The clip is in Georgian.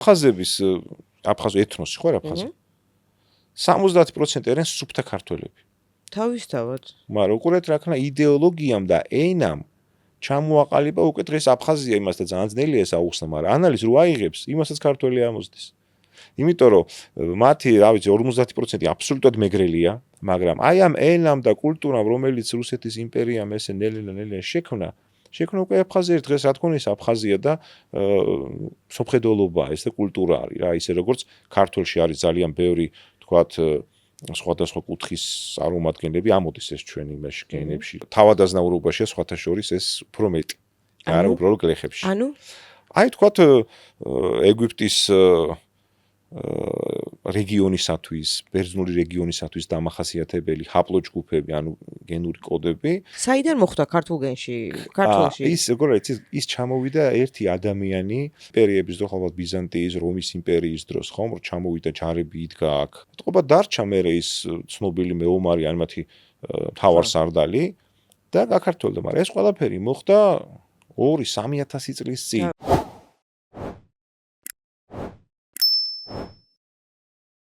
აფხაზების აფხაზო ეთნოსი ხო არა აფხაზი? 70% არიან სუფთა ქართველები. თავისთავად. მაგრამ უყურეთ რა ქნა იდეოლოგიამ და ენამ ჩამოაყალიბა უკვე დღეს აფხაზია იმასთან ძალიან ძნელია ეს აუხსნა, მაგრამ ანალიზ რო აიღებს, იმასაც ქართველი ამოსდის. იმიტომ რომ მათი, რა ვიცი, 50% აბსოლუტურად მეგრელია, მაგრამ აი ამ ენამ და კულტურამ, რომელიც რუსეთის იმპერიამ ესე ნელ-ნელა შექმნა უკვე აფხაზიერ დღეს რა თქმა უნდა აფხაზია და სოფხედოლობა ეს და კულტურა არის რა, ისე როგორც ქართულში არის ძალიან ბევრი, თქვათ სხვადასხვა კუთხის წარმომადგენლები ამოდის ეს ჩვენ იმაში გენებში. თავადაზნაურობაშია სხვათა შორის ეს უფრო მეტი. არა უბრალოდ გლეხებში. ანუ აი თქვათ ეგვიპტის რეგიონისათვის, ბერძნული რეგიონისათვის დამახასიათებელი ჰაპლოჯგუფები, ანუ გენური კოდები. საიდან მოხვდა ქართულში? ის როგორ არის, ის ჩამოვიდა ერთი ადამიანი, იმპერიების დროს, ალბათ ბიზანტიის, რომის იმპერიის დროს, ხომ, ჩამოვიდა ჯარები იდგა აქ. მეთყობა დარჩა მერე ის ცნობილი მეომარი, ან მათი მთავარსარდალი და გაქართველდა, მაგრამ ეს ყველაფერი მოხდა 2-3000 წლის წინ.